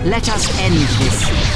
Let us end this.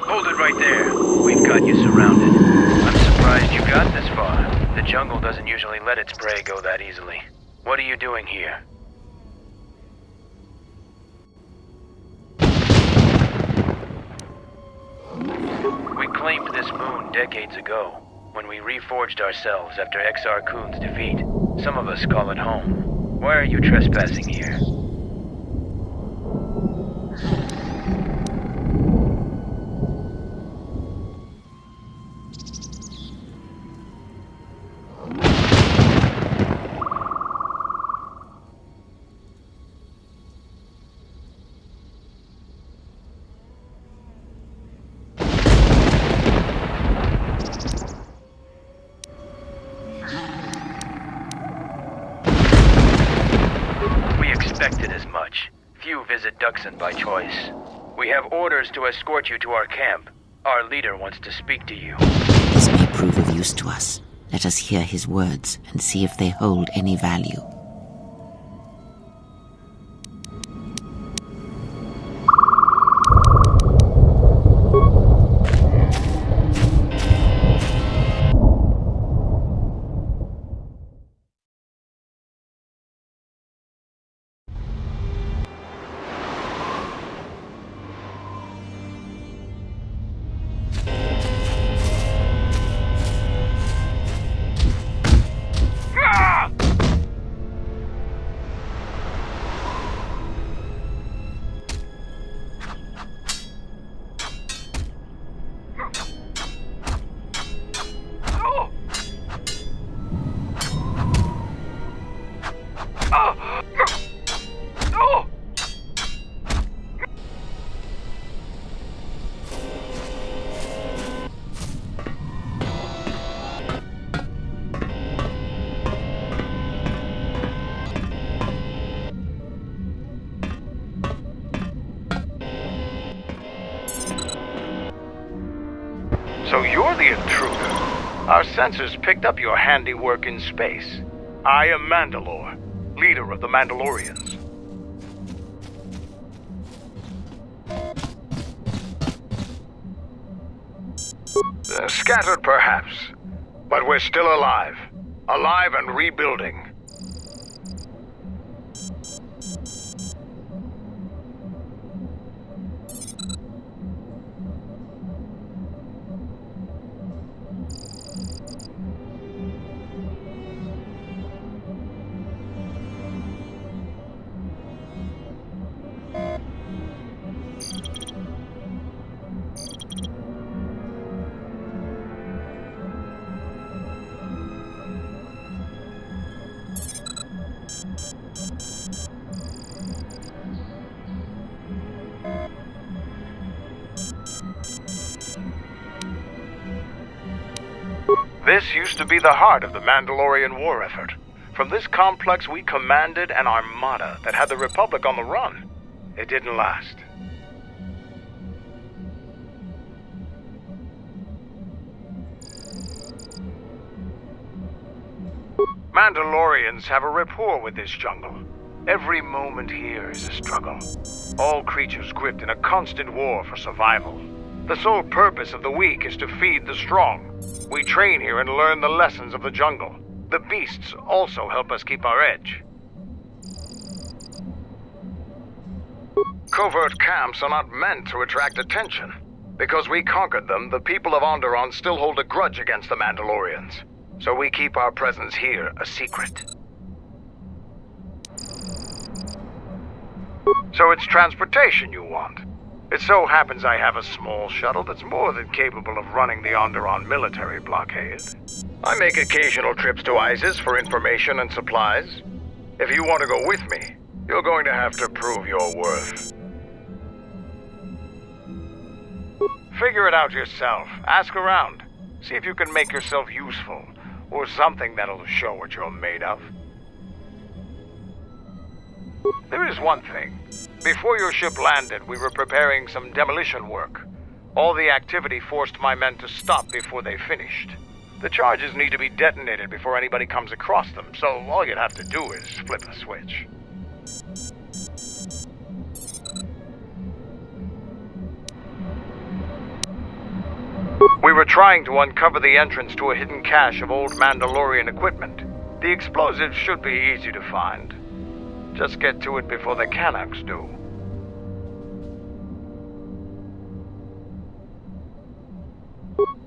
Hold it right there. We've got you surrounded. I'm surprised you got this far. The jungle doesn't usually let its prey go that easily. What are you doing here? We claimed this moon decades ago, when we reforged ourselves after Exar Kun's defeat. Some of us call it home. Why are you trespassing here? Expected as much. Few visit Duxon by choice. We have orders to escort you to our camp. Our leader wants to speak to you. This may prove of use to us. Let us hear his words and see if they hold any value. So you're the intruder. Our sensors picked up your handiwork in space. I am Mandalore, leader of the Mandalorians. Scattered perhaps, but we're still alive. Alive and rebuilding. This used to be the heart of the Mandalorian war effort. From this complex we commanded an armada that had the Republic on the run. It didn't last. Mandalorians have a rapport with this jungle. Every moment here is a struggle. All creatures gripped in a constant war for survival. The sole purpose of the weak is to feed the strong. We train here and learn the lessons of the jungle. The beasts also help us keep our edge. Covert camps are not meant to attract attention. Because we conquered them, the people of Onderon still hold a grudge against the Mandalorians. So we keep our presence here a secret. So it's transportation you want. It so happens I have a small shuttle that's more than capable of running the Onderon military blockade. I make occasional trips to ISIS for information and supplies. If you want to go with me, you're going to have to prove your worth. Figure it out yourself. Ask around. See if you can make yourself useful, or something that'll show what you're made of. There is one thing. Before your ship landed, we were preparing some demolition work. All the activity forced my men to stop before they finished. The charges need to be detonated before anybody comes across them, so all you'd have to do is flip a switch. We were trying to uncover the entrance to a hidden cache of old Mandalorian equipment. The explosives should be easy to find. Just get to it before the Canucks do.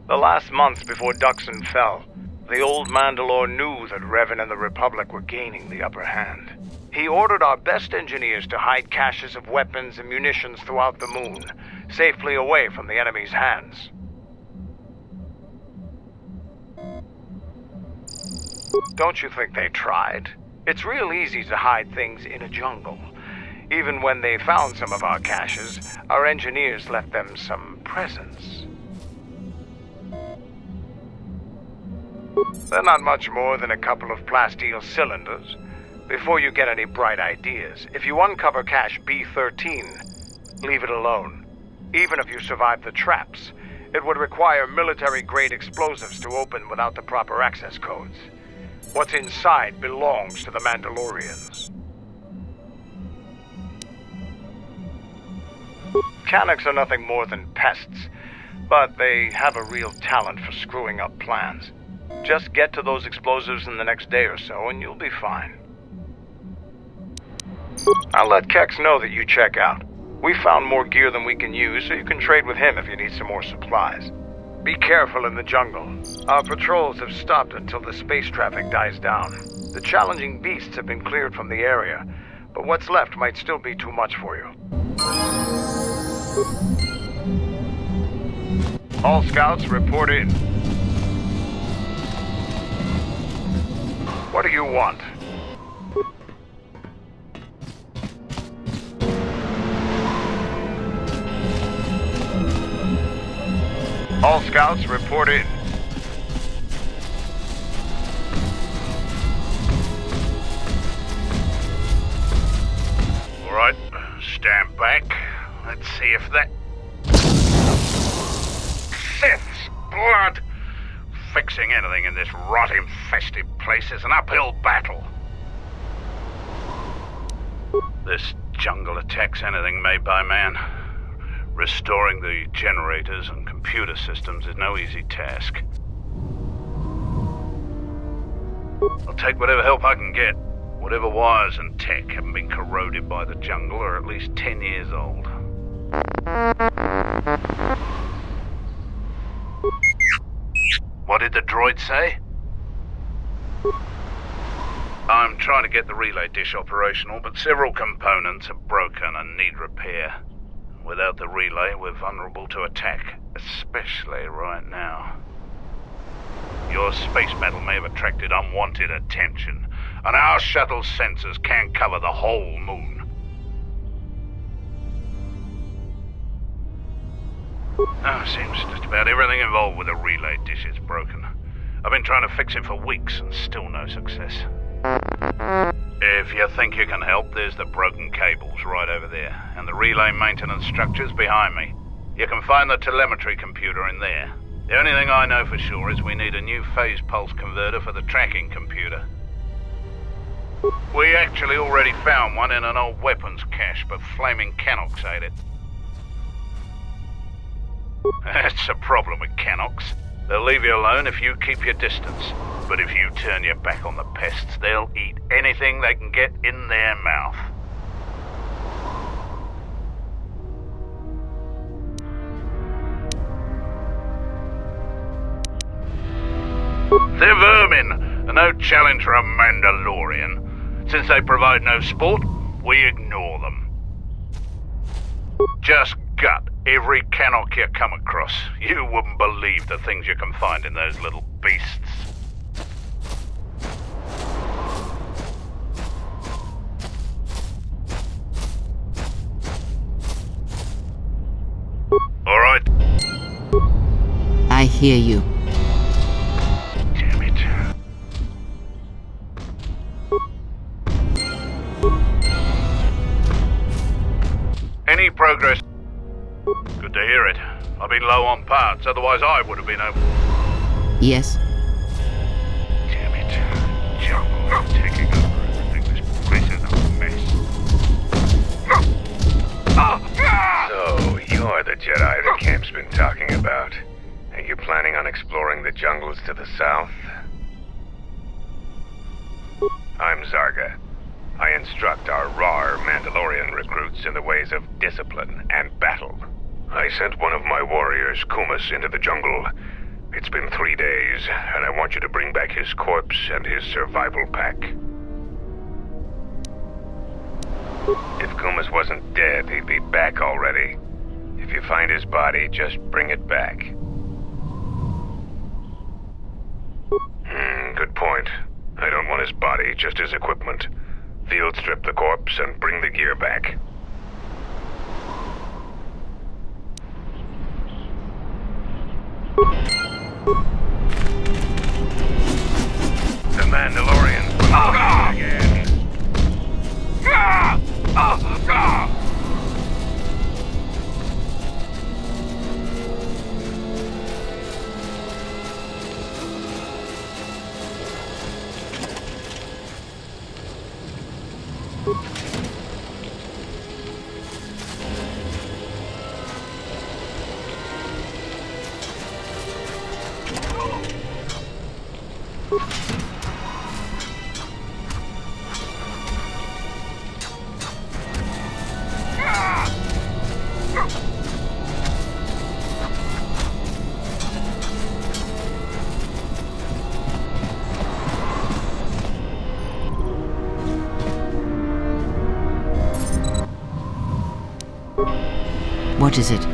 The last month before Duxon fell, the old Mandalore knew that Revan and the Republic were gaining the upper hand. He ordered our best engineers to hide caches of weapons and munitions throughout the moon, safely away from the enemy's hands. Don't you think they tried? It's real easy to hide things in a jungle. Even when they found some of our caches, our engineers left them some presents. They're not much more than a couple of plasteel cylinders. Before you get any bright ideas, if you uncover cache B-13, leave it alone. Even if you survive the traps, it would require military-grade explosives to open without the proper access codes. What's inside belongs to the Mandalorians. Canucks are nothing more than pests, but they have a real talent for screwing up plans. Just get to those explosives in the next day or so, and you'll be fine. I'll let Kex know that you check out. We found more gear than we can use, so you can trade with him if you need some more supplies. Be careful in the jungle. Our patrols have stopped until the space traffic dies down. The challenging beasts have been cleared from the area, but what's left might still be too much for you. All scouts, report in. What do you want? All scouts, report in. All right, stand back. Let's see if that... Sith's blood! Fixing anything in this rot-infested place is an uphill battle. This jungle attacks anything made by man. Restoring the generators and computer systems is no easy task. I'll take whatever help I can get. Whatever wires and tech haven't been corroded by the jungle are at least 10 years old. What did the droid say? I'm trying to get the relay dish operational, but several components are broken and need repair. Without the relay, we're vulnerable to attack, especially right now. Your space battle may have attracted unwanted attention, and our shuttle's sensors can cover the whole moon. Seems just about everything involved with the relay dish is broken. I've been trying to fix it for weeks and still no success. If you think you can help, there's the broken cables right over there, and the relay maintenance structures behind me. You can find the telemetry computer in there. The only thing I know for sure is we need a new phase pulse converter for the tracking computer. We actually already found one in an old weapons cache, but flaming Canucks ate it. That's the problem with Canucks. They'll leave you alone if you keep your distance. But if you turn your back on the pests, they'll eat anything they can get in their mouth. They're vermin, and no challenge for a Mandalorian. Since they provide no sport, we ignore them. Just gut every Cannock you come across. You wouldn't believe the things you can find in those little beasts. All right. I hear you. Damn it. Any progress? Good to hear it. I've been low on parts, otherwise I would have been able... Yes? Damn it. Jungle taking over everything. This place is a mess. So, you're the Jedi the camp's been talking about. Are you planning on exploring the jungles to the south? I'm Zarga. I instruct our raw Mandalorian recruits in the ways of discipline and battle. I sent one of my warriors, Kumas, into the jungle. It's been 3 days, and I want you to bring back his corpse and his survival pack. If Kumas wasn't dead, he'd be back already. If you find his body, just bring it back. Good point. I don't want his body, just his equipment. Field strip the corpse and bring the gear back. The Mandalorians will come again. What is it?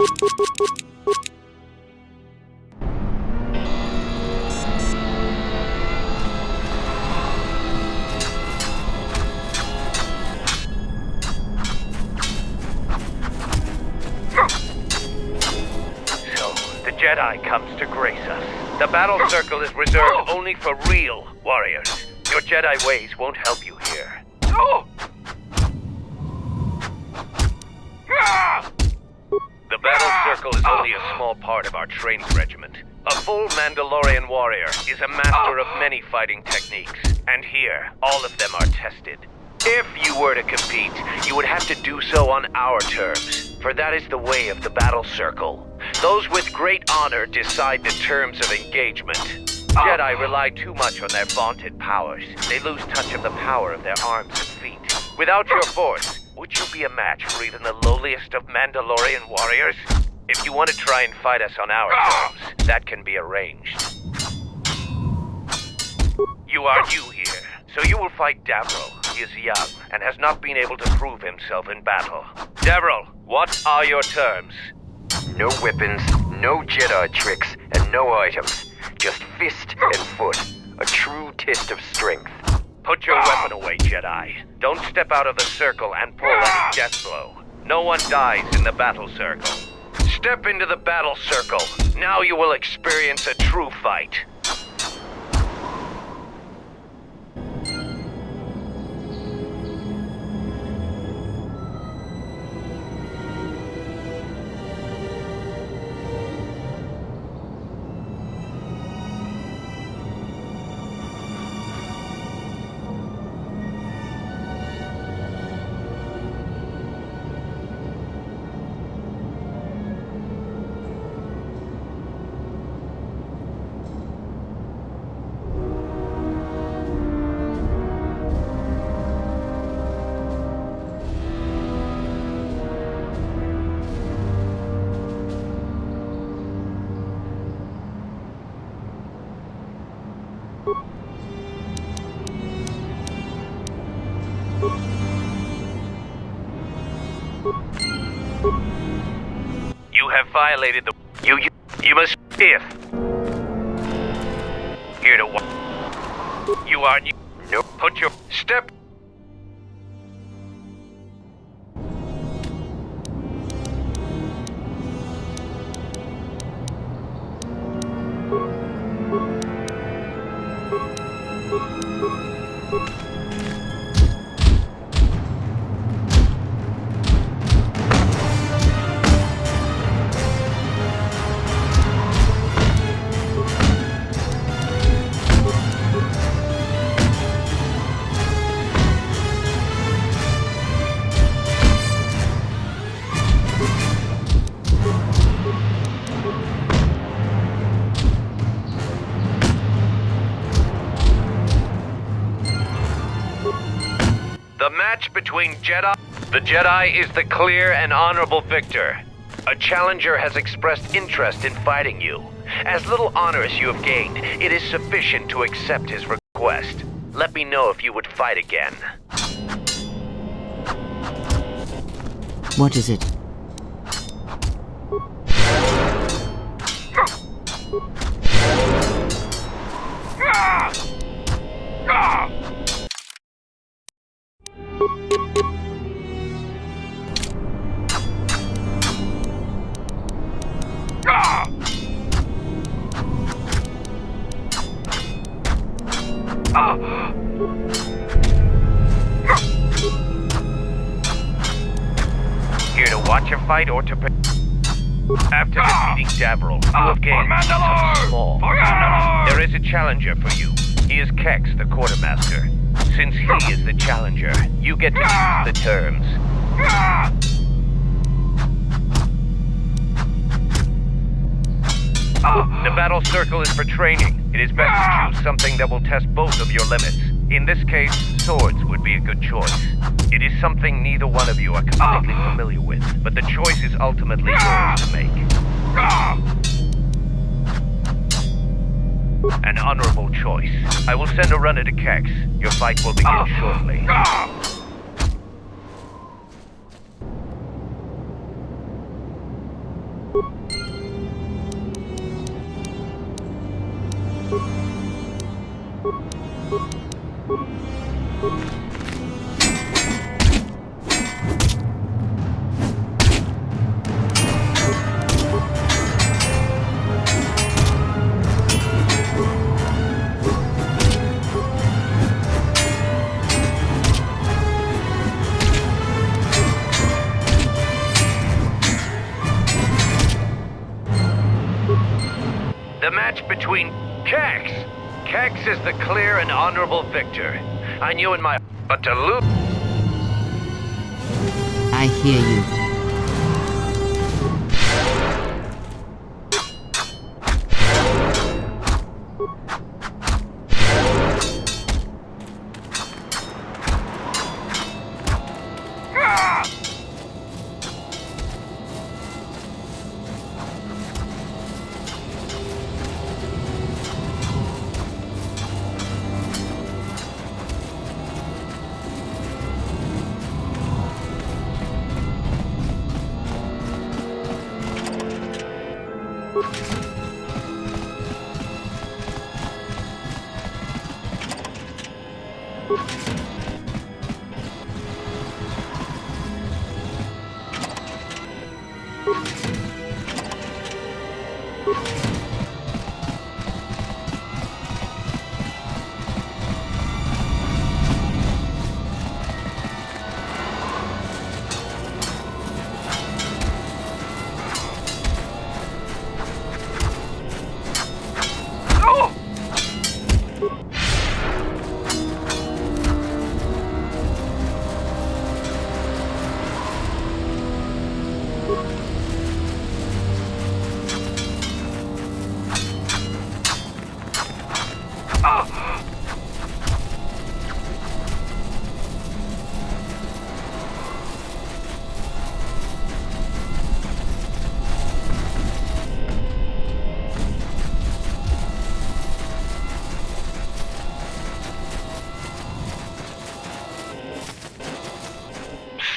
The Jedi comes to grace us. The battle circle is reserved only for real warriors. Your Jedi ways won't help you here. The battle circle is only a small part of our training regiment. A full Mandalorian warrior is a master of many fighting techniques, and here, all of them are tested. If you were to compete, you would have to do so on our terms, for that is the way of the battle circle. Those with great honor decide the terms of engagement. Jedi rely too much on their vaunted powers. They lose touch of the power of their arms and feet. Without your force, would you be a match for even the lowliest of Mandalorian warriors? If you want to try and fight us on our terms, that can be arranged. You are new here, so you will fight Davril. He is young and has not been able to prove himself in battle. Davril, what are your terms? No weapons, no Jedi tricks, and no items. Just fist and foot. A true test of strength. Put your weapon away, Jedi. Don't step out of the circle and pull any death blow. No one dies in the battle circle. Step into the battle circle. Now you will experience a true fight. You have violated the... You must... If... Here to what? You are new... No. Put your... Step... The match between Jedi... The Jedi is the clear and honorable victor. A challenger has expressed interest in fighting you. As little honor as you have gained, it is sufficient to accept his request. Let me know if you would fight again. What is it? Here to watch a fight or to... After defeating Davril, you have gained something small. There is a challenger for you. He is Kex, the quartermaster. Since he is the challenger, you get to choose the terms. The battle circle is for training. It is best to choose something that will test both of your limits. In this case, swords would be a good choice. It is something neither one of you are completely familiar with, but the choice is ultimately yours to make. An honorable choice. I will send a runner to Kex. Your fight will begin shortly. The match between Kex. Kex is the clear and honorable victor. I knew in my but to lose. I hear you.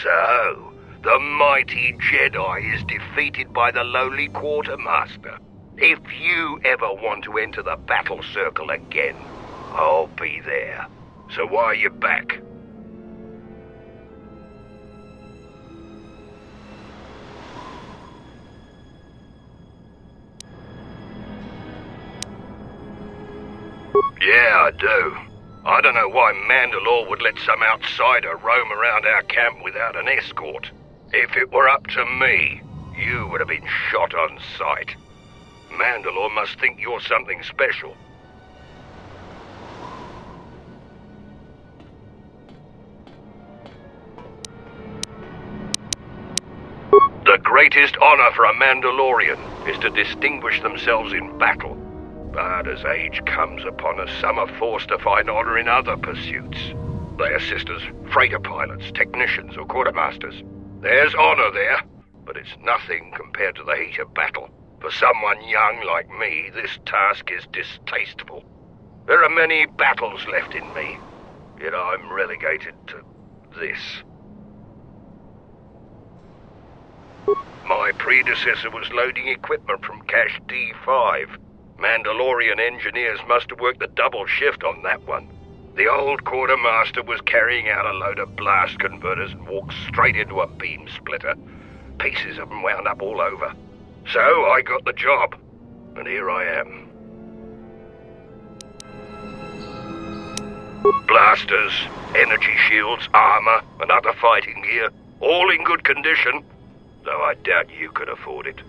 So, the mighty Jedi is defeated by the lowly quartermaster. If you ever want to enter the battle circle again, I'll be there. So why are you back? Yeah, I do. I don't know why Mandalore would let some outsider roam around our camp without an escort. If it were up to me, you would have been shot on sight. Mandalore must think you're something special. The greatest honor for a Mandalorian is to distinguish themselves in battle. But as age comes upon us, some are forced to find honor in other pursuits. They assist as freighter pilots, technicians, or quartermasters. There's honor there, but it's nothing compared to the heat of battle. For someone young like me, this task is distasteful. There are many battles left in me, yet I'm relegated to this. My predecessor was loading equipment from Cache D5. Mandalorian engineers must have worked the double shift on that one. The old quartermaster was carrying out a load of blast converters and walked straight into a beam splitter. Pieces of them wound up all over. So I got the job, and here I am. Blasters, energy shields, armor, and other fighting gear, all in good condition, though I doubt you could afford it.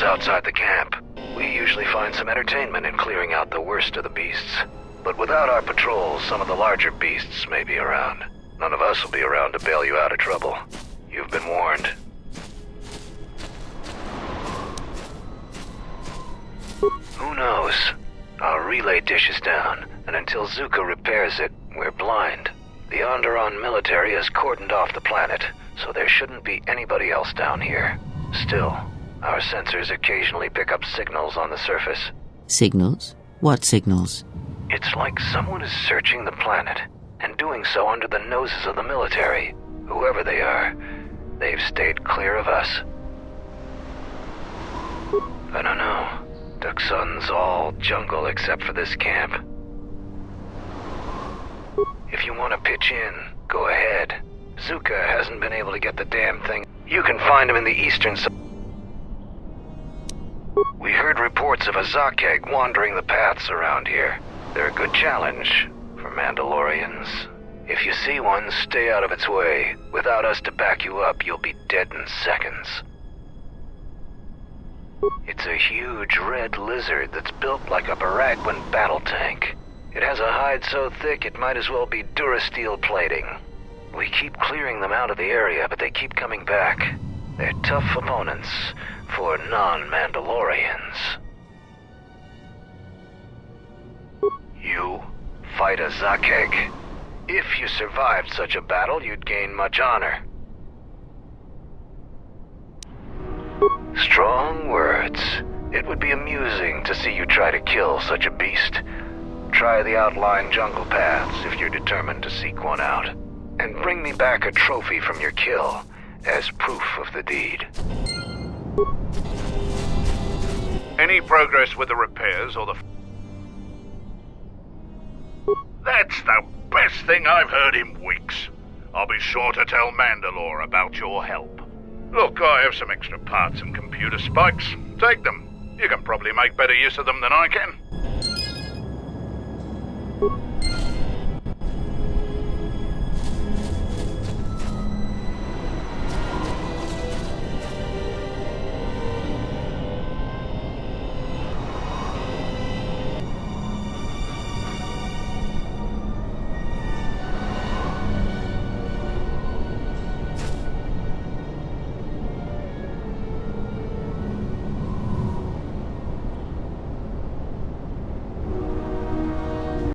outside the camp. We usually find some entertainment in clearing out the worst of the beasts. But without our patrols, some of the larger beasts may be around. None of us will be around to bail you out of trouble. You've been warned. Who knows? Our relay dish is down, and until Zuka repairs it, we're blind. The Onderon military has cordoned off the planet, so there shouldn't be anybody else down here. Still, our sensors occasionally pick up signals on the surface. Signals? What signals? It's like someone is searching the planet, and doing so under the noses of the military. Whoever they are, they've stayed clear of us. I don't know. Duxun's all jungle except for this camp. If you want to pitch in, go ahead. Zuka hasn't been able to get the damn thing. You can find him in the eastern side. We heard reports of a Zakeg wandering the paths around here. They're a good challenge for Mandalorians. If you see one, stay out of its way. Without us to back you up, you'll be dead in seconds. It's a huge red lizard that's built like a Baragwin battle tank. It has a hide so thick it might as well be Durasteel plating. We keep clearing them out of the area, but they keep coming back. They're tough opponents for non-Mandalorians. You fight a Zakeg. If you survived such a battle, you'd gain much honor. Strong words. It would be amusing to see you try to kill such a beast. Try the outlying jungle paths if you're determined to seek one out. And bring me back a trophy from your kill as proof of the deed. Any progress with the repairs or the... That's the best thing I've heard in weeks. I'll be sure to tell Mandalore about your help. Look, I have some extra parts and computer spikes. Take them. You can probably make better use of them than I can.